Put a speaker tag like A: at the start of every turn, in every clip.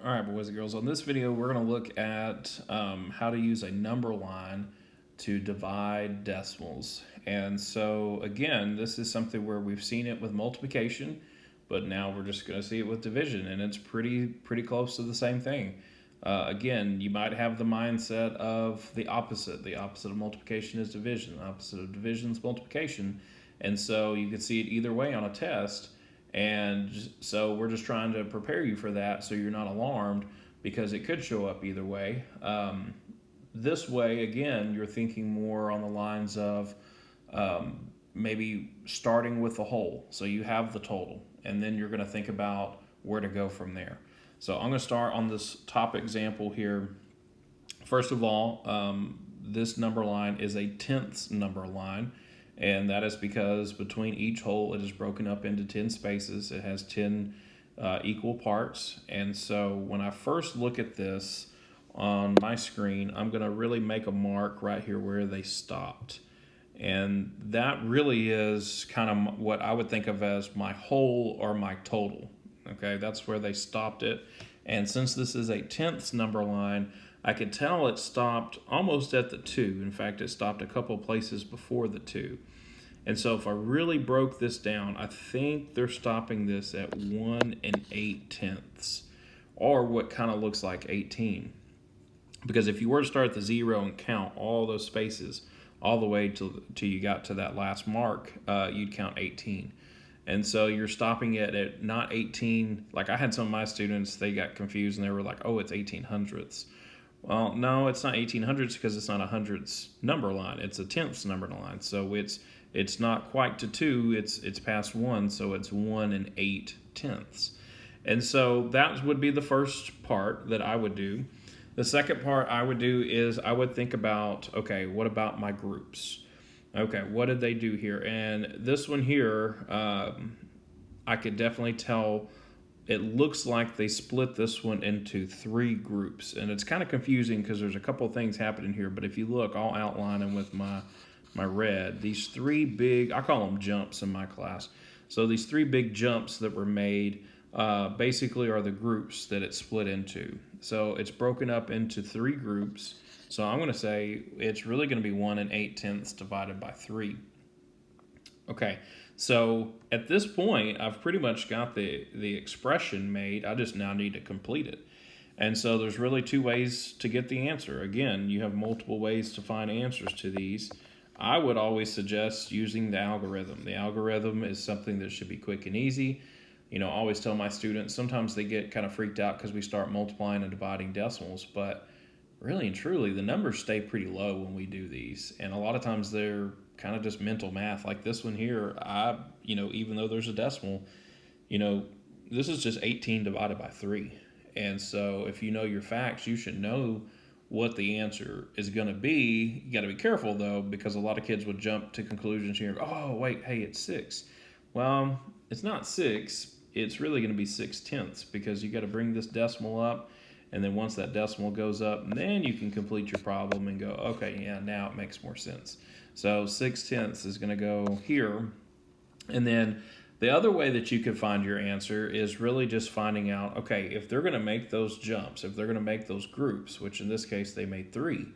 A: All right, boys and girls, on this video, we're going to look at how to use a number line to divide decimals. And so, again, this is something where we've seen it with multiplication, but now we're just going to see it with division, and it's pretty close to the same thing. Again, you might have the mindset of the opposite. The opposite of multiplication is division. The opposite of division is multiplication. And so you can see it either way on a test. And so we're just trying to prepare you for that so you're not alarmed because it could show up either way. This way, again, you're thinking more on the lines of maybe starting with the whole. So you have the total, and then you're going to think about where to go from there. So I'm going to start on this top example here. First of all, this number line is a tenths number line. And that is because between each hole it is broken up into 10 spaces. It has 10 equal parts. And so when I first look at this on my screen, I'm going to really make a mark right here where they stopped. And that really is kind of what I would think of as my whole or my total. Okay, that's where they stopped it. And since this is a tenths number line, I could tell it stopped almost at the 2. In fact, it stopped a couple places before the 2. And so if I really broke this down, I think they're stopping this at 1 8/10, or what kind of looks like 18. Because if you were to start at the 0 and count all those spaces all the way till you got to that last mark, you'd count 18. And so you're stopping it at not 18. Like I had some of my students, they got confused and they were like, oh, it's 1800ths. Well, no, it's not 1800s because it's not a hundredths number line. It's a tenths number line. So it's not quite to 2. It's past 1. So it's 1 8/10. And so that would be the first part that I would do. The second part I would do is I would think about, okay, what about my groups? Okay, what did they do here? And this one here, I could definitely tell. It looks like they split this one into 3 groups, and it's kind of confusing because there's a couple of things happening here, but if you look, I'll outline them with my red. These 3 big, I call them jumps in my class. So these 3 big jumps that were made basically are the groups that it's split into. So it's broken up into 3 groups. So I'm going to say it's really going to be 1 8/10 divided by 3. Okay, so at this point, I've pretty much got the expression made. I just now need to complete it. And so there's really 2 ways to get the answer. Again, you have multiple ways to find answers to these. I would always suggest using the algorithm. The algorithm is something that should be quick and easy. You know, I always tell my students, sometimes they get kind of freaked out because we start multiplying and dividing decimals, but really and truly, the numbers stay pretty low when we do these. And a lot of times they're kind of just mental math. Like this one here, even though there's a decimal, this is just 18 divided by 3. And so if you know your facts, you should know what the answer is going to be. You got to be careful, though, because a lot of kids would jump to conclusions here. Oh, wait, hey, it's 6. Well, it's not 6. It's really going to be 6/10 because you got to bring this decimal up. And then once that decimal goes up, then you can complete your problem and go, okay, yeah, now it makes more sense. So 6/10 is going to go here. And then the other way that you could find your answer is really just finding out, okay, if they're going to make those jumps, if they're going to make those groups, which in this case they made 3,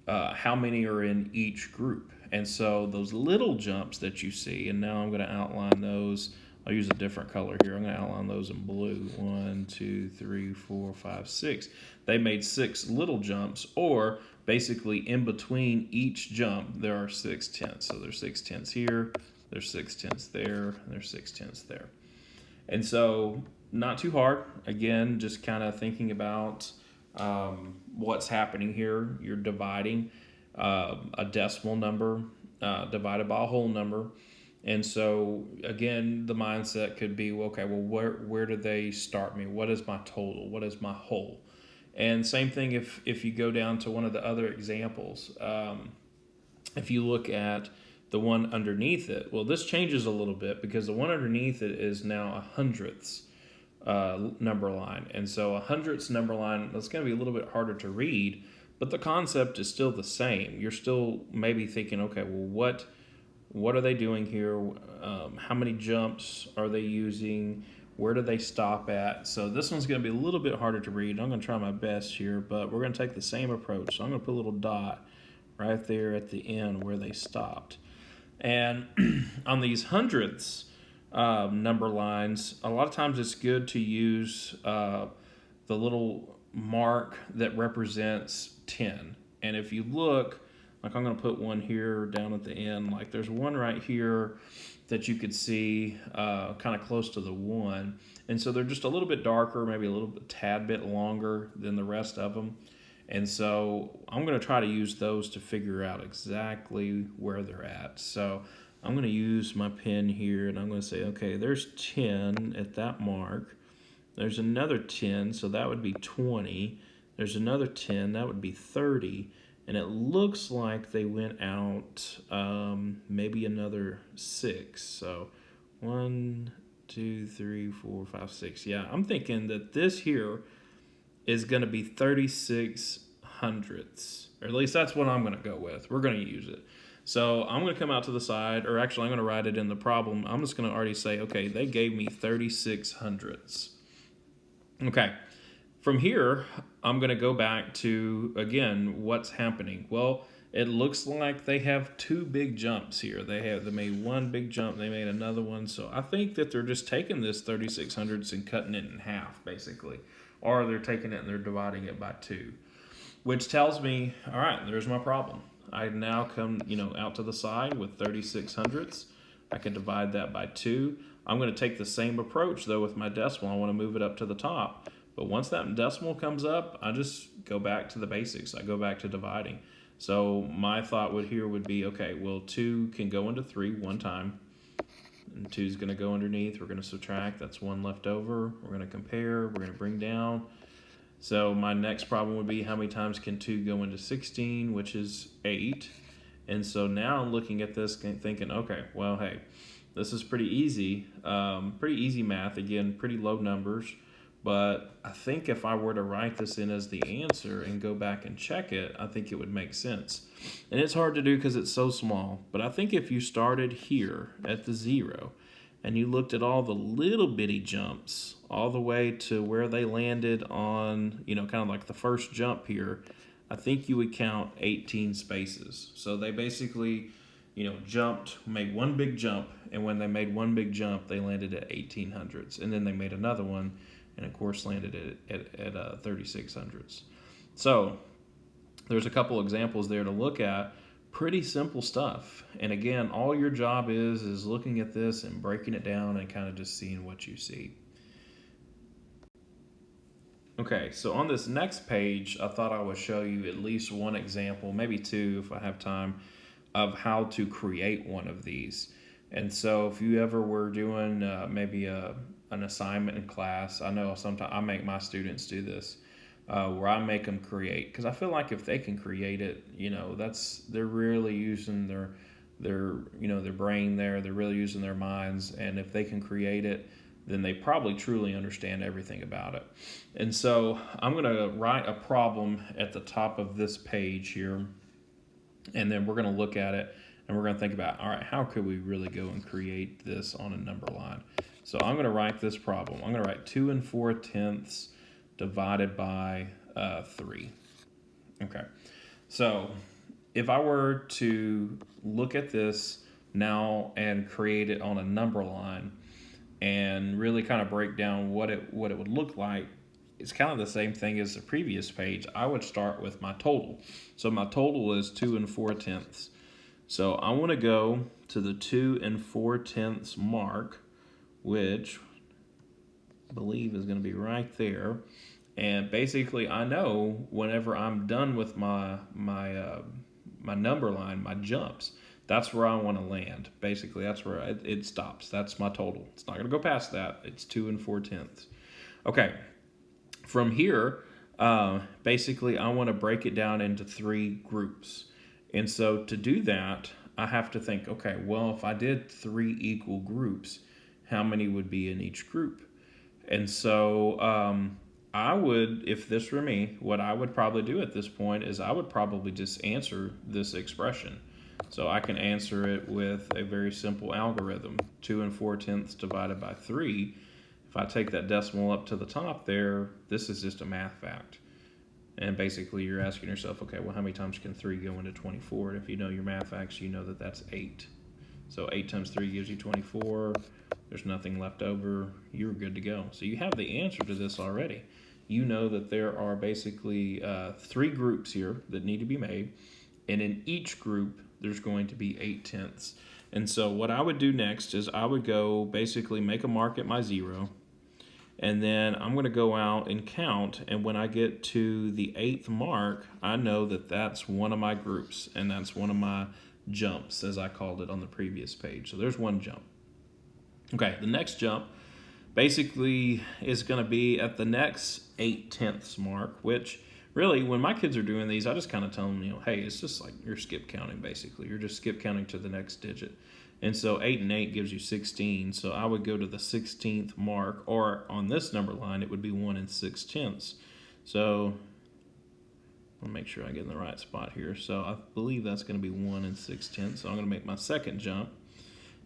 A: how many are in each group? And so those little jumps that you see, and now I'm going to outline those. I'll use a different color here. I'm going to outline those in blue. 1, 2, 3, 4, 5, 6. They made 6 little jumps, or basically in between each jump, there are 6/10. So there's 6/10 here, there's 6/10 there, and there's 6/10 there. And so not too hard. Again, just kind of thinking about what's happening here. You're dividing a decimal number divided by a whole number. And so, again, the mindset could be, okay, well, where do they start me? What is my total? What is my whole? And same thing if you go down to one of the other examples. If you look at the one underneath it, well, this changes a little bit because the one underneath it is now a hundredths number line. And so a hundredths number line, that's going to be a little bit harder to read, but the concept is still the same. You're still maybe thinking, okay, well, what are they doing here? How many jumps are they using? Where do they stop at? So this one's going to be a little bit harder to read. I'm going to try my best here, but we're going to take the same approach. So I'm going to put a little dot right there at the end where they stopped. And on these hundredths number lines, a lot of times it's good to use the little mark that represents 10. And if you look, like I'm going to put one here down at the end, like there's one right here that you could see kind of close to the 1. And so they're just a little bit darker, maybe a little bit, tad bit longer than the rest of them. And so I'm going to try to use those to figure out exactly where they're at. So I'm going to use my pen here, and I'm going to say, okay, there's 10 at that mark. There's another 10, so that would be 20. There's another 10, that would be 30. And it looks like they went out maybe another 6. So 1, 2, 3, 4, 5, 6. Yeah, I'm thinking that this here is going to be 36 hundredths. Or at least that's what I'm going to go with. We're going to use it. So I'm going to come out to the side, or actually I'm going to write it in the problem. I'm just going to already say, okay, they gave me 36 hundredths. Okay. From here, I'm going to go back to, again, what's happening. Well, it looks like they have 2 big jumps here. They made one big jump, they made another one. So I think that they're just taking this 36 hundredths and cutting it in half, basically. Or they're taking it and they're dividing it by 2. Which tells me, all right, there's my problem. I now come, out to the side with 36 hundredths. I can divide that by 2. I'm going to take the same approach, though, with my decimal. I want to move it up to the top. But once that decimal comes up, I just go back to the basics. I go back to dividing. So my thought would be, okay, well, 2 can go into 3 one time. And 2 is going to go underneath. We're going to subtract. That's 1 left over. We're going to compare. We're going to bring down. So my next problem would be, how many times can 2 go into 16, which is 8. And so now I'm looking at this thinking, okay, well, hey, this is pretty easy math. Again, pretty low numbers. But I think if I were to write this in as the answer and go back and check it, I think it would make sense. And it's hard to do because it's so small. But I think if you started here at the 0 and you looked at all the little bitty jumps all the way to where they landed on, kind of like the first jump here, I think you would count 18 spaces. So they basically, made one big jump. And when they made one big jump, they landed at 18 hundredths. And then they made another one, and of course landed at 36 hundredths. So there's a couple examples there to look at. Pretty simple stuff. And again, all your job is looking at this and breaking it down and kind of just seeing what you see. Okay, so on this next page, I thought I would show you at least one example, maybe 2 if I have time, of how to create one of these. And so if you ever were doing maybe an assignment in class, I know sometimes I make my students do this, where I make them create, because I feel like if they can create it, they're really using their brain there. They're really using their minds, and if they can create it, then they probably truly understand everything about it. And so I'm going to write a problem at the top of this page here, and then we're going to look at it, and we're going to think about, all right, how could we really go and create this on a number line? So I'm going to write this problem. I'm going to write 2 4/10 divided by 3. Okay, so if I were to look at this now and create it on a number line and really kind of break down what it would look like, it's kind of the same thing as the previous page. I would start with my total. So my total is 2 4/10. So I want to go to the 2 4/10 mark, which I believe is going to be right there. And basically, I know whenever I'm done with my number line, my jumps, that's where I want to land. Basically, that's where it stops. That's my total. It's not going to go past that. It's 2 4/10. Okay. From here, basically, I want to break it down into 3 groups. And so to do that, I have to think, okay, well, if I did 3 equal groups, how many would be in each group? And so I would, if this were me, what I would probably do at this point is I would probably just answer this expression. So I can answer it with a very simple algorithm, 2 4/10 divided by 3. If I take that decimal up to the top there, this is just a math fact. And basically you're asking yourself, okay, well, how many times can 3 go into 24? And if you know your math facts, you know that that's 8. So 8 times 3 gives you 24. There's nothing left over. You're good to go. So you have the answer to this already. You know that there are basically 3 groups here that need to be made. And in each group, there's going to be 8/10. And so what I would do next is I would go basically make a mark at my 0. And then I'm going to go out and count. And when I get to the 8th mark, I know that that's one of my groups. And that's one of my jumps, as I called it on the previous page. So there's one jump. Okay, the next jump basically is going to be at the next 8/10 mark, which really, when my kids are doing these, I just kind of tell them, hey, it's just like you're skip counting, basically. You're just skip counting to the next digit. And so 8 and 8 gives you 16. So I would go to the 16th mark, or on this number line, it would be 1 6/10. So I'll make sure I get in the right spot here. So I believe that's going to be 1 6/10. So I'm going to make my second jump.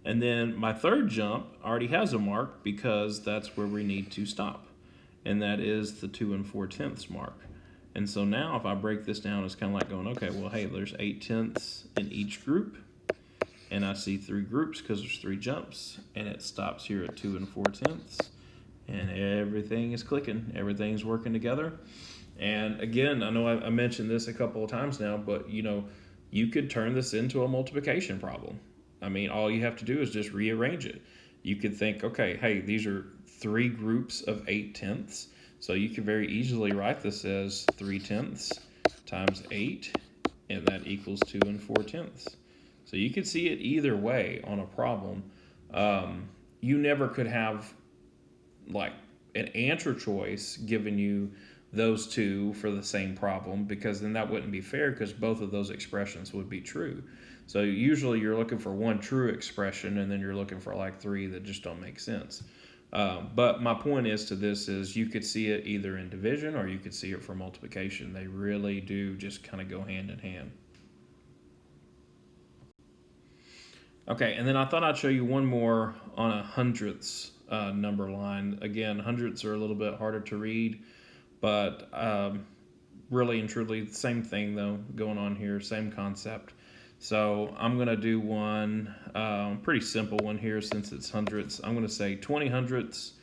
A: And then my third jump already has a mark because that's where we need to stop. And that is the 2 4/10 mark. And so now if I break this down, it's kind of like going, okay, well, hey, there's 8/10 in each group. And I see 3 groups because there's 3 jumps. And it stops here at 2 4/10. And everything is clicking. Everything's working together. And again, I know I mentioned this a couple of times now, but you could turn this into a multiplication problem. I mean, all you have to do is just rearrange it. You could think, okay, hey, these are 3 groups of 8/10. So you could very easily write this as 3/10 times 8, and that equals 2 4/10. So you could see it either way on a problem. You never could have like an answer choice given you those two for the same problem, because then that wouldn't be fair, because both of those expressions would be true. So usually you're looking for one true expression, and then you're looking for like 3 that just don't make sense. But my point is to this is you could see it either in division or you could see it for multiplication. They really do just kind of go hand in hand. Okay, and then I thought I'd show you one more on a hundredths number line. Again, hundredths are a little bit harder to read, but really and truly the same thing though going on here, same concept. So I'm going to do one pretty simple one here since it's hundredths. I'm going to say 20 hundredths,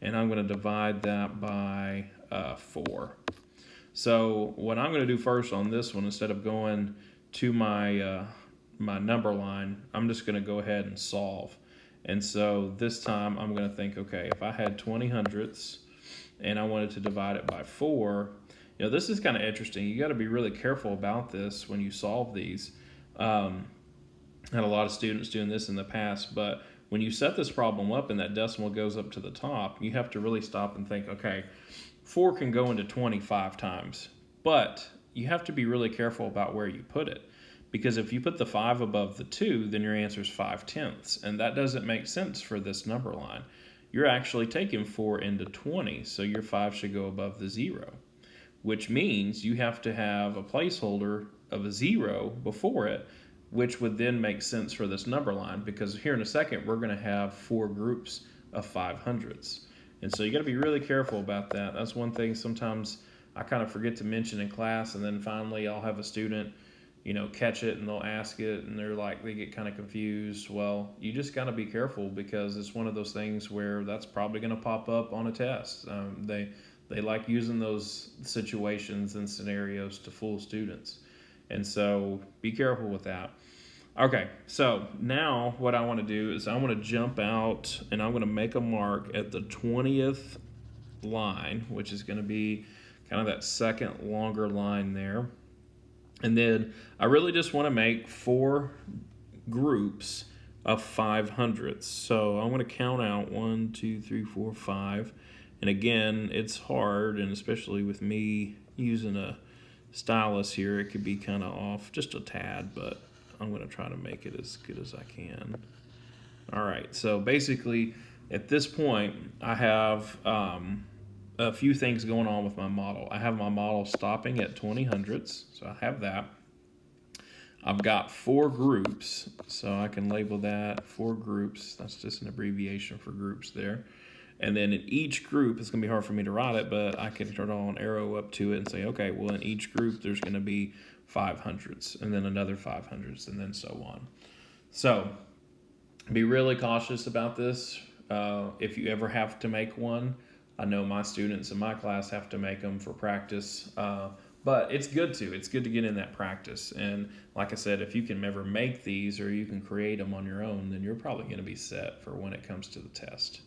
A: and I'm going to divide that by 4. So what I'm going to do first on this one, instead of going to my number line, I'm just going to go ahead and solve. And so this time I'm going to think, okay, if I had 20 hundredths and I wanted to divide it by 4, this is kind of interesting. You got to be really careful about this when you solve these. Had a lot of students doing this in the past, but when you set this problem up and that decimal goes up to the top, you have to really stop and think, okay, 4 can go into 25 times, but you have to be really careful about where you put it. Because if you put the 5 above the 2, then your answer is 5/10, and that doesn't make sense for this number line. You're actually taking 4 into 20, so your 5 should go above the 0, which means you have to have a placeholder of a 0 before it, which would then make sense for this number line, because here in a second we're going to have 4 groups of 500ths. And so you got to be really careful about that. That's one thing sometimes I kind of forget to mention in class, and then finally I'll have a student catch it and they'll ask it and they get kind of confused. Well, you just got to be careful, because it's one of those things where that's probably going to pop up on a test. They like using those situations and scenarios to fool students. And so be careful with that. Okay, so now what I want to do is I want to jump out and I'm going to make a mark at the 20th line, which is going to be kind of that second longer line there. And then I really just want to make 4 groups of 500ths. So I'm going to count out 1, 2, 3, 4, 5. And again, it's hard, and especially with me using a stylus here, it could be kind of off just a tad, but I'm going to try to make it as good as I can. All right, so basically at this point I have a few things going on with my model. I have my model stopping at 20 hundredths, so I have that. I've got 4 groups, so I can label that 4 groups. That's just an abbreviation for groups there. And then in each group, it's going to be hard for me to write it, but I can draw an arrow up to it and say, okay, well, in each group, there's going to be 500s, and then another 500s, and then so on. So be really cautious about this. If you ever have to make one, I know my students in my class have to make them for practice, but it's good to. It's good to get in that practice. And like I said, if you can ever make these or you can create them on your own, then you're probably going to be set for when it comes to the test.